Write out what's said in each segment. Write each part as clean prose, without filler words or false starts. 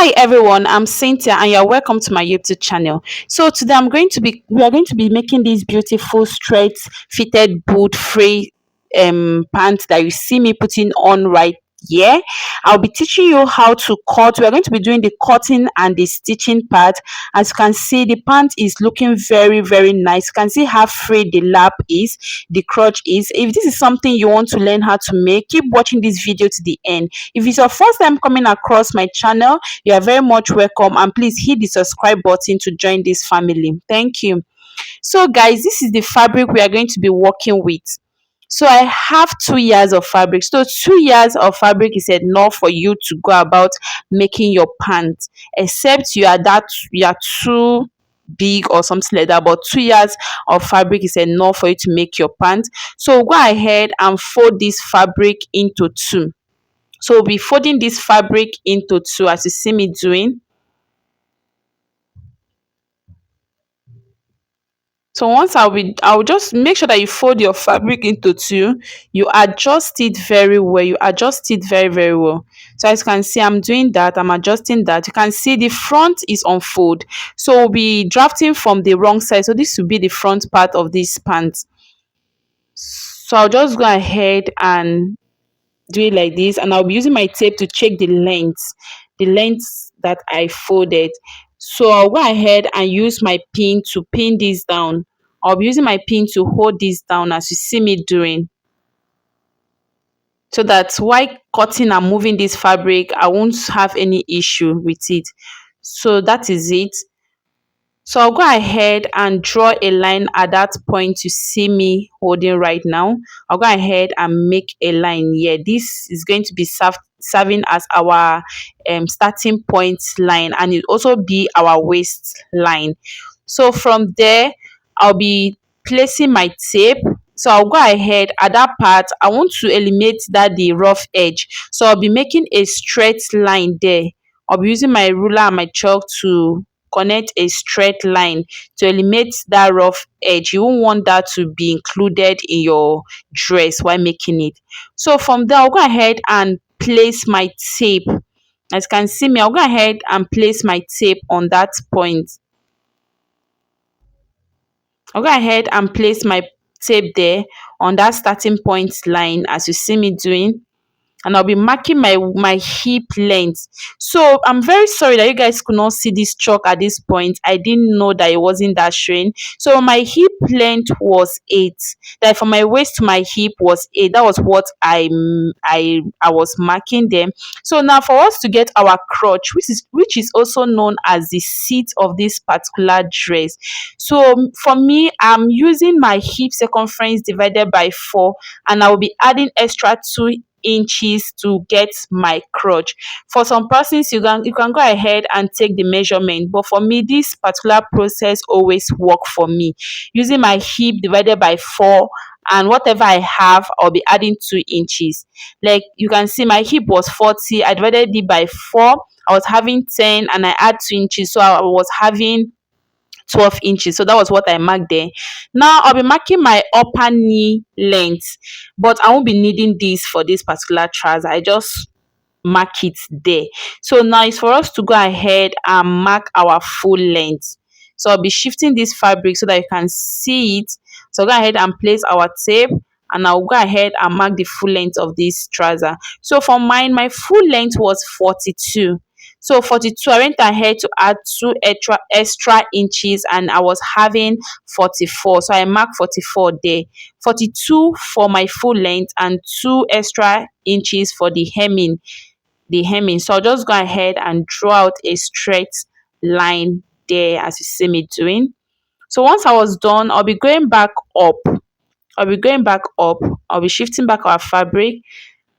Hi everyone, I'm Cynthia and you're welcome to my YouTube channel. So today we are going to be making this beautiful straight fitted boot free pants that you see me putting on right here. I'll be teaching you how to cut. We are going to be doing the cutting and the stitching part. As you can see, the pant is looking very nice. You can see how free the lap is, the crotch is. If this is something you want to learn how to make, keep watching this video to the end. If it's your first time coming across my channel, you are very much welcome, and please hit the subscribe button to join this family. Thank you. So guys, this is the fabric we are going to be working with. So I have 2 years of fabric. So 2 years of fabric is enough for you to go about making your pants, except you are too big or something like that. But 2 years of fabric is enough for you to make your pants. So go ahead and fold this fabric into two. So we'll be folding this fabric into two as you see me doing. So once I'll just make sure that you fold your fabric into two. You adjust it very well. You adjust it very well. So as you can see, I'm doing that. I'm adjusting that. You can see the front is on fold. So we'll be drafting from the wrong side. So this will be the front part of this pants. So I'll just go ahead and do it like this, and I'll be using my tape to check the length that I folded. So I'll go ahead and use my pin to pin this down. I'll be using my pin to hold this down as you see me doing, so that while cutting and moving this fabric I won't have any issue with it. So that is it. So I'll go ahead and draw a line at that point you see me holding right now. I'll go ahead and make a line here. This is going to be serving as our starting point line, and it also be our waist line. So from there, I'll be placing my tape. So I'll go ahead at that part. I want to eliminate the rough edge. So I'll be making a straight line there. I'll be using my ruler and my chalk to connect a straight line to eliminate that rough edge. You won't want that to be included in your dress while making it. So from there, I'll go ahead and place my tape. As you can see me, I'll go ahead and place my tape on that point. I'll go ahead and place my tape there on that starting point line as you see me doing, and I'll be marking my hip length. So I'm very sorry that you guys could not see this chalk at this point. I didn't know that it wasn't that showing. So my hip length was 8. That from my waist to my hip was 8. That was what I was marking them. So now for us to get our crotch, which is also known as the seat of this particular dress. So for me, I'm using my hip circumference divided by 4, and I will be adding extra 2 inches to get my crotch. For some persons, you can go ahead and take the measurement, but for me this particular process always work for me, using my hip divided by 4, and whatever I have I'll be adding 2 inches. Like you can see, my hip was 40, I divided it by 4, I was having 10, and I add 2 inches, so I was having 12 inches. So that was what I marked there. Now I'll be marking my upper knee length, but I won't be needing this for this particular trouser. I just mark it there. So now it's for us to go ahead and mark our full length. So I'll be shifting this fabric so that you can see it. So go ahead and place our tape, and I'll go ahead and mark the full length of this trouser. So for mine, my full length was 42. So 42, I went ahead to add 2 extra inches, and I was having 44. So I marked 44 there. 42 for my full length and 2 extra inches for the hemming. So I'll just go ahead and draw out a straight line there as you see me doing. So once I was done, I'll be going back up. I'll be shifting back our fabric.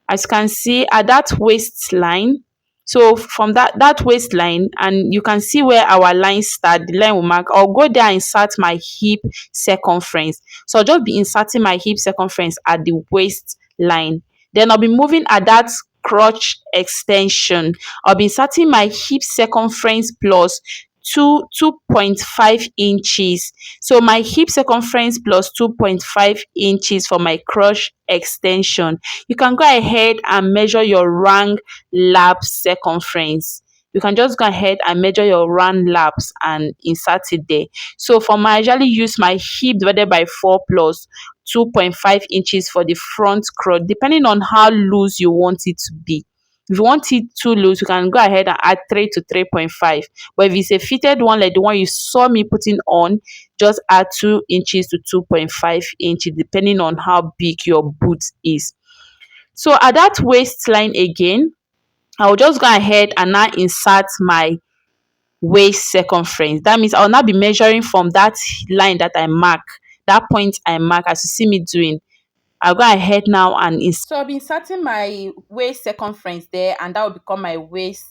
As you can see at that waistline, so from that waistline, and you can see where our line start, the line will mark. I'll go there and insert my hip circumference. So I'll just be inserting my hip circumference at the waistline. Then I'll be moving at that crotch extension. I'll be inserting my hip circumference plus 2.5 inches. So my hip circumference plus 2.5 inches for my crotch extension. You can go ahead and measure your round lap circumference. you can just go ahead and measure your round laps and insert it there. So for my, I usually use my hip divided by 4 plus 2.5 inches for the front crotch, depending on how loose you want it to be. If you want it too loose, you can go ahead and add 3 to 3.5. But if it's a fitted one like the one you saw me putting on, just add 2 inches to 2.5 inches, depending on how big your boot is. So at that waistline again, I will just go ahead and now insert my waist circumference. That means I'll now be measuring from that line that I mark, that point I mark, as you see me doing. I'll go ahead now and insert. So I'll be inserting my waist circumference there, and that will become my waist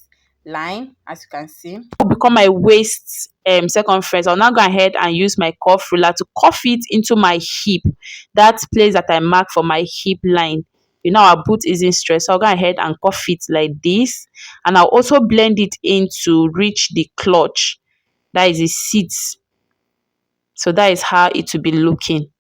line, as you can see. Will become my waist circumference. I'll now go ahead and use my cuff ruler to cuff it into my hip, that place that I mark for my hip line. You know our boot isn't straight, so I'll go ahead and cuff it like this, and I'll also blend it in to reach the clutch, that is the seat. So that is how it will be looking.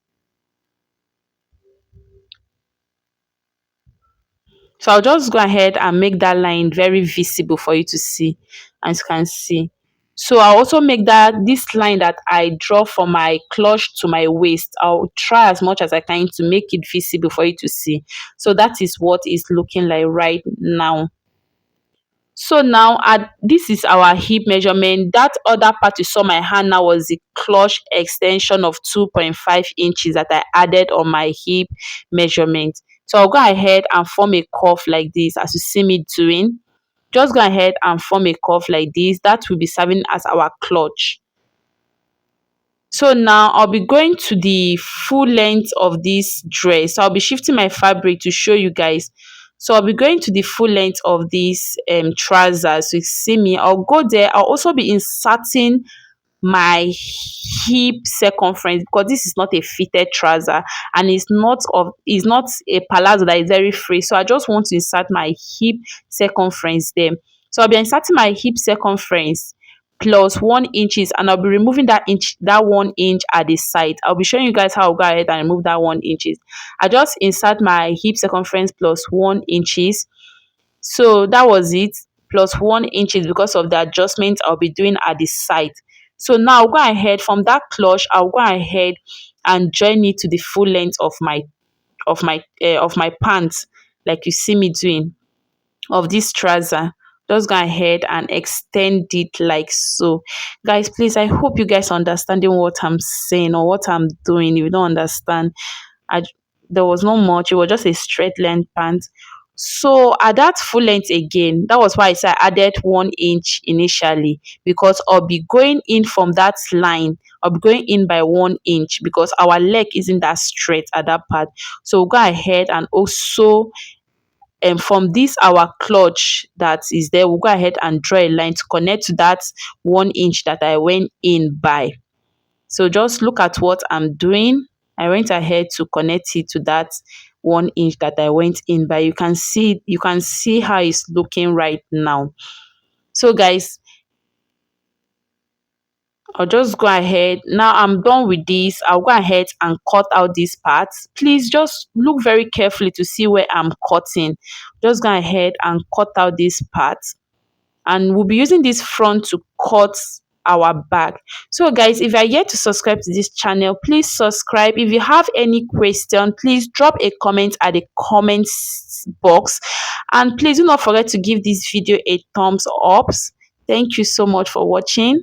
So I'll just go ahead and make that line very visible for you to see, as you can see. So I'll also make that this line that I draw from my clutch to my waist, I'll try as much as I can to make it visible for you to see. So that is what it's looking like right now. So now this is our hip measurement. That other part you saw my hand now was the clutch extension of 2.5 inches that I added on my hip measurement. So I'll go ahead and form a curve like this, as you see me doing. Just go ahead and form a curve like this. That will be serving as our clutch. So now I'll be going to the full length of this dress. So I'll be shifting my fabric to show you guys. So I'll be going to the full length of these trousers. So you see me, I'll go there. I'll also be inserting my hip circumference, because this is not a fitted trouser and it's not a palazzo that is very free. So I just want to insert my hip circumference there. So I'll be inserting my hip circumference plus 1 inches, and I'll be removing that 1 inch at the side. I'll be showing you guys how I'll go ahead and remove that 1 inches. I just insert my hip circumference plus 1 inches. So that was it, plus 1 inches, because of the adjustment I'll be doing at the side. So now I'll go ahead from that clutch, I'll go ahead and join it to the full length of my pants, like you see me doing, of this trouser. Just go ahead and extend it like so. Guys, please, I hope you guys are understanding what I'm saying or what I'm doing. If you don't understand, I there was not much, it was just a straight length pant. So at that full length again, that was why I said I added 1 inch initially, because I'll be going in from that line. I'll be going in by 1 inch because our leg isn't that straight at that part. So we'll go ahead and also from this our clutch that is there, we'll go ahead and draw a line to connect to that 1 inch that I went in by. So just look at what I'm doing. I went ahead to connect it to that 1 inch that I went in by. You can see how it's looking right now. So guys, I'll just go ahead. Now I'm done with this. I'll go ahead and cut out these parts. Please just look very carefully to see where I'm cutting. Just go ahead and cut out these parts. And we'll be using this front to cut our back. So guys, if you are yet to subscribe to this channel, please subscribe. If you have any question, please drop a comment at the comments box, and please do not forget to give this video a thumbs up. Thank you so much for watching.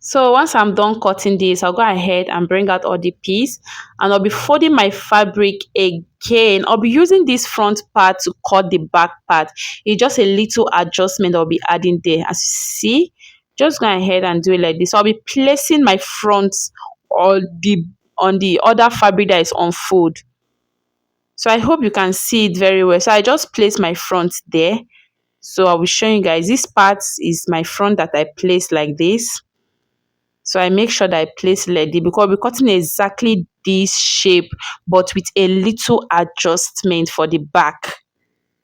So once I'm done cutting this, I'll go ahead and bring out all the piece, and I'll be folding my fabric again. I'll be using this front part to cut the back part. It's just a little adjustment I'll be adding there. As you see, just go ahead and do it like this. So I'll be placing my front on the other fabric that is on fold. So I hope you can see it very well. So I just place my front there. So I'll be showing you guys, this part is my front that I place like this. So I make sure that I place like this, because we're cutting exactly this shape, but with a little adjustment for the back.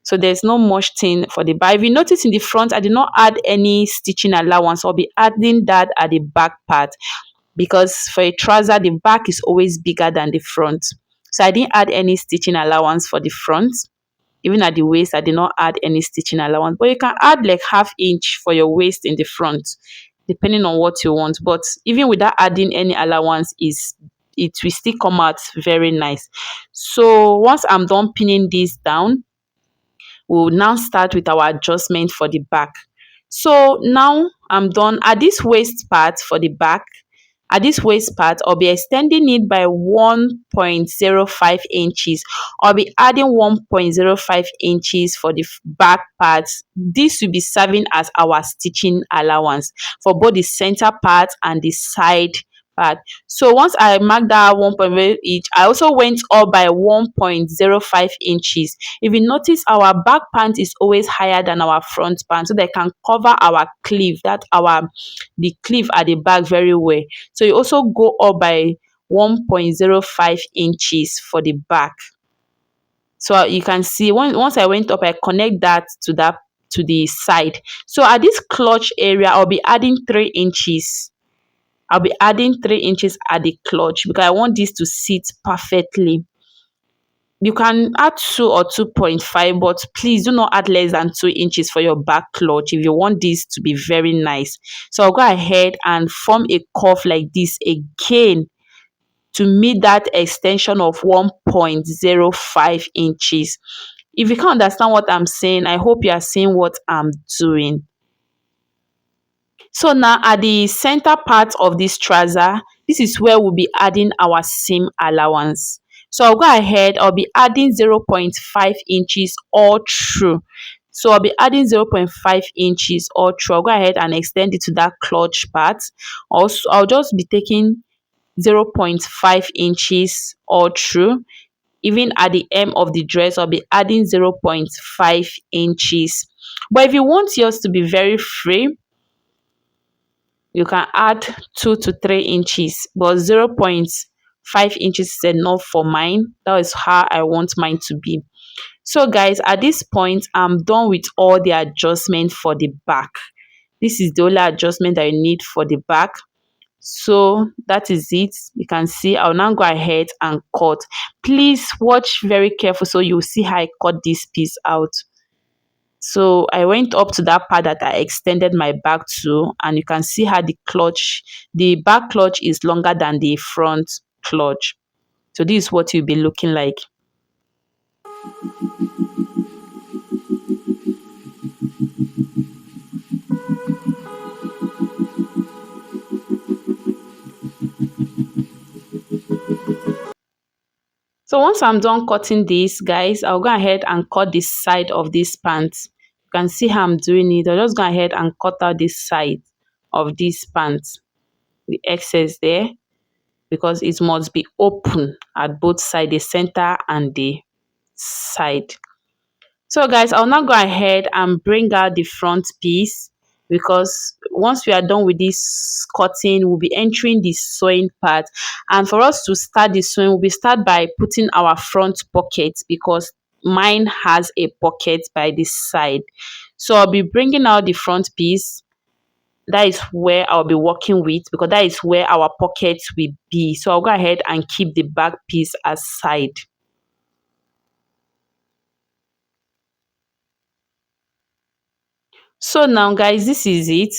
So there's no much thing for the back. If you notice in the front, I did not add any stitching allowance. I'll be adding that at the back part. because for a trouser the back is always bigger than the front. So I didn't add any stitching allowance for the front. Even at the waist, I did not add any stitching allowance, but you can add like half inch for your waist in the front, depending on what you want. But even without adding any allowance, is it will still come out very nice. So once I'm done pinning this down, we'll now start with our adjustment for the back. So now I'm done at this waist part for the back. At this waist part, I'll be extending it by 1.05 inches. I'll be adding 1.05 inches for the back part. This will be serving as our stitching allowance for both the center part and the side part. So once I marked that 1.0 each, I also went up by 1.05 inches. If you notice, our back pant is always higher than our front pant, so they can cover our sleeve, that our the sleeve at the back very well. So you also go up by 1.05 inches for the back. So you can see once I went up, I connect that to the side. So at this clutch area, I'll be adding 3 inches. I'll be adding 3 inches at the clutch because I want this to sit perfectly. You can add 2 or 2.5, but please do not add less than 2 inches for your back clutch if you want this to be very nice. So I'll go ahead and form a curve like this again to meet that extension of 1.05 inches. If you can't understand what I'm saying, I hope you are seeing what I'm doing. So now at the center part of this trouser, this is where we'll be adding our seam allowance. So I'll go ahead, I'll be adding 0.5 inches all through. So I'll be adding 0.5 inches all through. I'll go ahead and extend it to that clutch part. Also, I'll just be taking 0.5 inches all through. Even at the hem of the dress, I'll be adding 0.5 inches. But if you want yours to be very free, you can add 2 to 3 inches, but 0.5 inches is enough for mine. That is how I want mine to be. So guys, at this point, I'm done with all the adjustment for the back. This is the only adjustment that you need for the back. So that is it. You can see I'll now go ahead and cut. Please watch very careful so you'll see how I cut this piece out. So I went up to that part that I extended my back to, and you can see how the back clutch is longer than the front clutch. So this is what you'll be looking like. So once I'm done cutting this, guys, I'll go ahead and cut this side of this pants. You can see how I'm doing it. I'll just go ahead and cut out this side of this pants, the excess there, because it must be open at both sides, the center and the side. So guys, I'll now go ahead and bring out the front piece, because once we are done with this cutting, we'll be entering the sewing part. And for us to start the sewing, we'll start by putting our front pocket, because mine has a pocket by this side. So I'll be bringing out the front piece. That is where I'll be working with, because that is where our pockets will be. So I'll go ahead and keep the back piece aside. So now guys, this is it.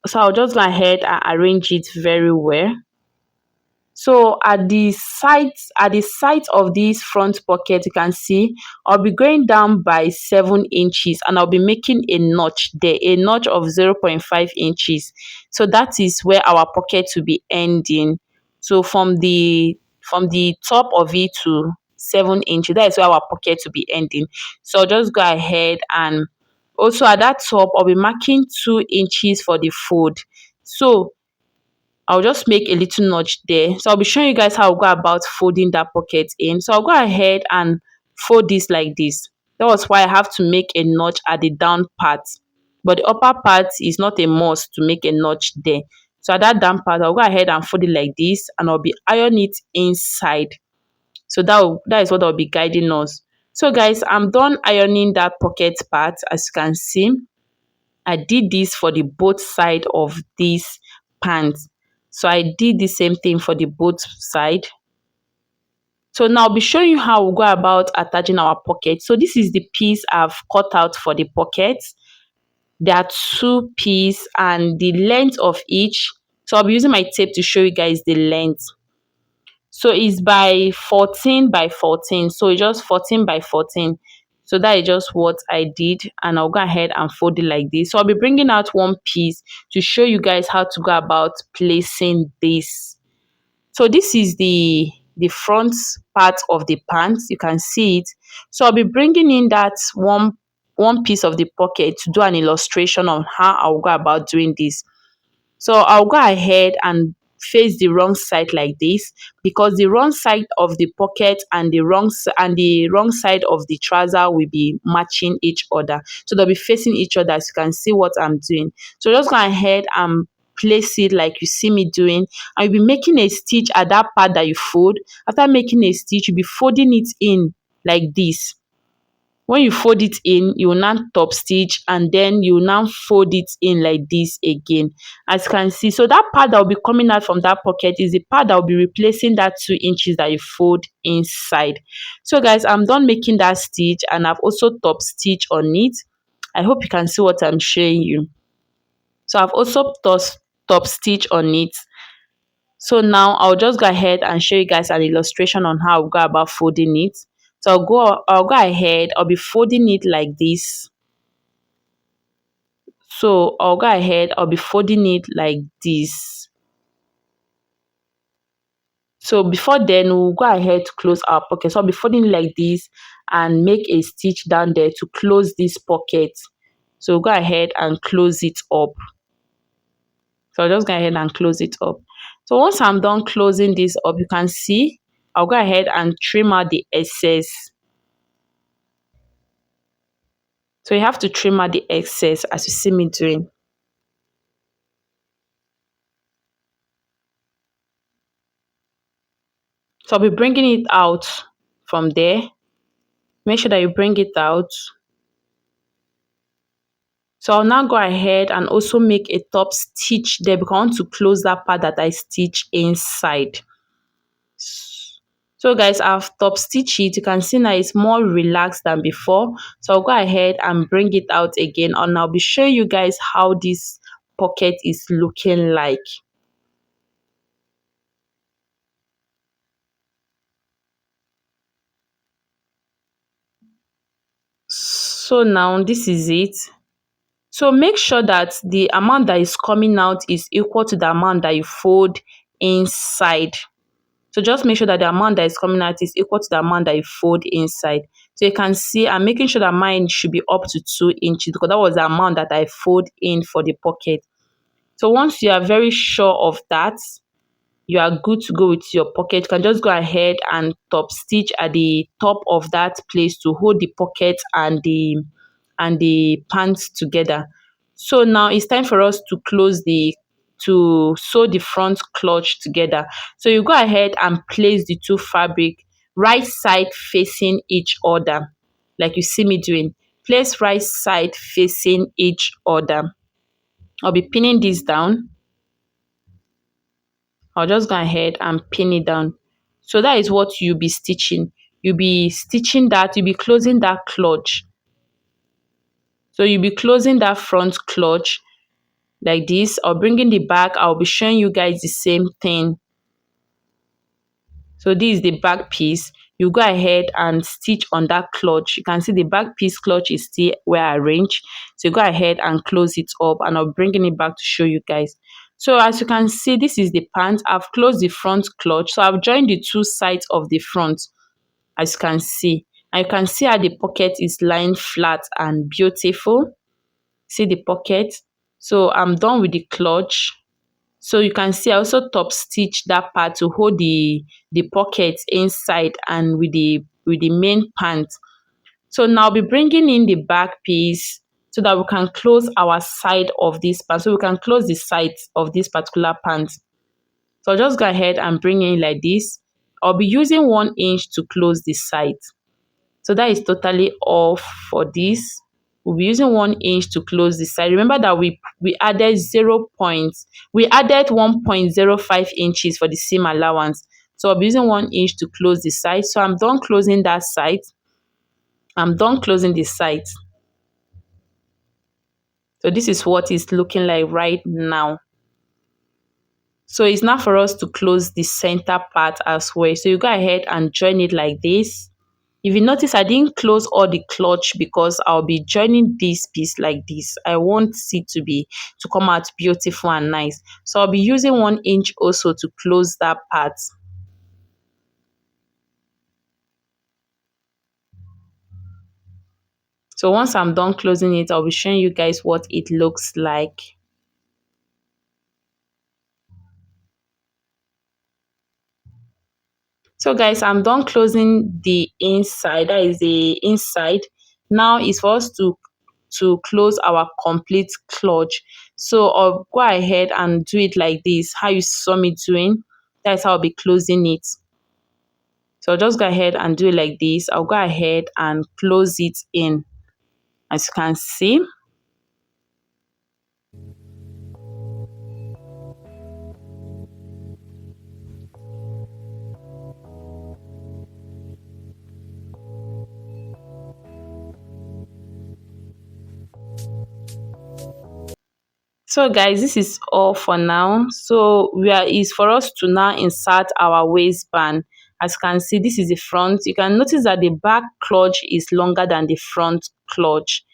So I'll just go ahead and arrange it very well. So at the sides of this front pocket, you can see I'll be going down by 7 inches, and I'll be making a notch there, a notch of 0.5 inches. So that is where our pocket will be ending. So from the top of it to 7 inches, that is where our pocket will be ending. So I'll just go ahead, and also at that top, I'll be marking 2 inches for the fold. So I'll just make a little notch there. So I'll be showing you guys how I'll go about folding that pocket in. So I'll go ahead and fold this like this. That was why I have to make a notch at the down part. But the upper part is not a must to make a notch there. So at that down part, I'll go ahead and fold it like this, and I'll be ironing it inside. So that is what I'll be guiding us. So guys, I'm done ironing that pocket part. As you can see, I did this for the both side of this pants. So I did the same thing for the both side. So now I'll be showing you how we go about attaching our pocket. So this is the piece I've cut out for the pocket. There are two pieces and the length of each. So I'll be using my tape to show you guys the length. So it's by 14 by 14. So it's just 14 by 14. So that is just what I did, and I'll go ahead and fold it like this. So I'll be bringing out one piece to show you guys how to go about placing this. So this is the front part of the pants. You can see it. So I'll be bringing in that one piece of the pocket to do an illustration on how I'll go about doing this. So I'll go ahead and face the wrong side like this, because the wrong side of the pocket and the wrong side of the trouser will be matching each other. So they'll be facing each other, as you can see what I'm doing. So just go ahead and place it like you see me doing, and you'll be making a stitch at that part that you fold. After making a stitch, you'll be folding it in like this. When you fold it in, you will now top stitch, and then you will now fold it in like this again, as you can see. So that part that will be coming out from that pocket is the part that will be replacing that 2 inches that you fold inside. So guys, I'm done making that stitch, and I've also top stitch on it. I hope you can see what I'm showing you. So I've also top stitch on it. So now I'll just go ahead and show you guys an illustration on how we go about folding it. So I'll go ahead, I'll be folding it like this. So I'll go ahead, I'll be folding it like this. So before then, we'll go ahead to close our pocket. So I'll be folding it like this and make a stitch down there to close this pocket. So go ahead and close it up. So I'll just go ahead and close it up. So once I'm done closing this up, you can see I'll go ahead and trim out the excess. So you have to trim out the excess, as you see me doing. So I'll be bringing it out from there. Make sure that you bring it out. So I'll now go ahead and also make a top stitch there, because I want to close that part that I stitch inside. So guys, I've top stitched it. You can see now it's more relaxed than before. So I'll go ahead and bring it out again, and I'll be showing you guys how this pocket is looking like. So now this is it. So make sure that the amount that is coming out is equal to the amount that you fold inside. So just make sure that the amount that is coming out is equal to the amount that you fold inside. So you can see I'm making sure that mine should be up to 2 inches, because that was the amount that I fold in for the pocket. So once you are very sure of that, you are good to go with your pocket. You can just go ahead and top stitch at the top of that place to hold the pocket and the pants together. So now it's time for us to sew the front clutch together. So you go ahead and place the two fabric right side facing each other, like you see me doing. Place right side facing each other. I'll be pinning this down. I'll just go ahead and pin it down. So that is what you'll be stitching. You'll be stitching that, you'll be closing that clutch. So you'll be closing that front clutch like this. Or bringing the back, I'll be showing you guys the same thing. So this is the back piece. You go ahead and stitch on that clutch. You can see the back piece clutch is still well arranged. So you go ahead and close it up, and I'll bringing it back to show you guys. So as you can see, this is the pant. I've closed the front clutch. So I've joined the two sides of the front, as you can see. And you can see how the pocket is lying flat and beautiful. See the pocket. So I'm done with the clutch. So you can see I also top stitch that part to hold the pocket inside and with the main pant. So now I'll be bringing in the back piece so that we can close our side of this pant. So we can close the sides of this particular pant. So I'll just go ahead and bring in like this. I'll be using 1 inch to close the side. So that is totally all for this. we'll be using 1 inch to close the side. Remember that we added 0 points, we added 1.05 inches for the seam allowance. So I'll be using 1 inch to close the side. So I'm done closing that side. I'm done closing the side. So this is what it's looking like right now. So it's now for us to close the center part as well. So you go ahead and join it like this. If you notice, I didn't close all the clutch because I'll be joining this piece like this. I want it to come out beautiful and nice. So I'll be using 1 inch also to close that part. So once I'm done closing it, I'll be showing you guys what it looks like. So guys, I'm done closing the inside. That is the inside. Now it's for us to close our complete clutch. So I'll go ahead and do it like this. How you saw me doing, that's how I'll be closing it. So I'll just go ahead and do it like this. I'll go ahead and close it in, as you can see. So guys, this is all for now. So is for us to now insert our waistband. As you can see, this is the front. You can notice that the back clutch is longer than the front clutch.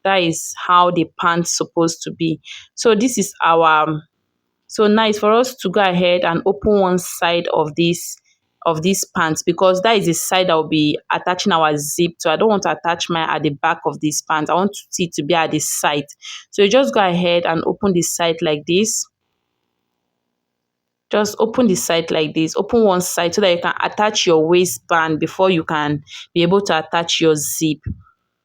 That is how the pant's supposed to be. So this is our, so now it's for us to go ahead and open one side of this pants, because that is the side that will be attaching our zip to. I don't want to attach mine at the back of this pants. I want it to be at the side. So you just go ahead and open the side like this. Just open the side like this. Open one side so that you can attach your waistband before you can be able to attach your zip.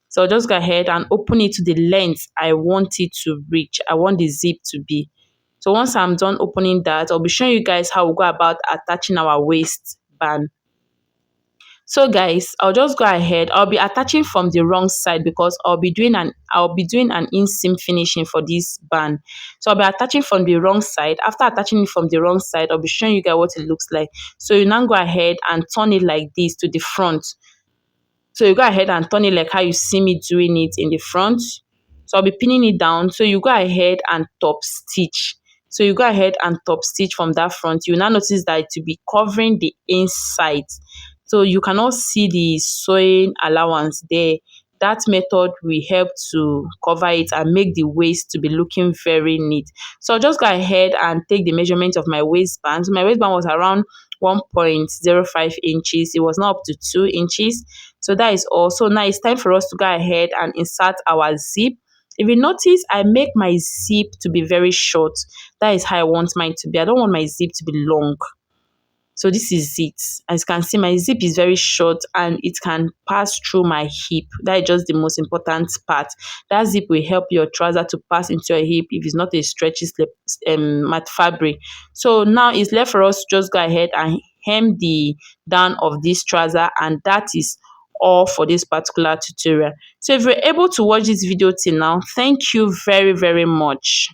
So just go ahead and open it to the length I want it to reach. I want the zip to be. So once I'm done opening that, I'll be showing you guys how we go about attaching our waistband. So guys, I'll just go ahead. I'll be attaching from the wrong side because I'll be doing an inseam finishing for this band. So I'll be attaching from the wrong side. After attaching it from the wrong side, I'll be showing you guys what it looks like. So you now go ahead and turn it like this to the front. So you go ahead and turn it like how you see me doing it in the front. So I'll be pinning it down. So you go ahead and top stitch. So you go ahead and top stitch from that front. You now notice that it will be covering the inside. So you cannot see the sewing allowance there. That method will help to cover it and make the waist to be looking very neat. So I'll just go ahead and take the measurement of my waistband. So my waistband was around 1.05 inches. It was not up to 2 inches. So that is all. So now it's time for us to go ahead and insert our zip. If you notice, I make my zip to be very short. That is how I want mine to be. I don't want my zip to be long. So this is it. As you can see, my zip is very short and it can pass through my hip. That is just the most important part. That zip will help your trouser to pass into your hip if it's not a stretchy matte fabric. So now it's left for us to just go ahead and hem the down of this trouser, and that is all for this particular tutorial. So if you're able to watch this video till now, thank you very much.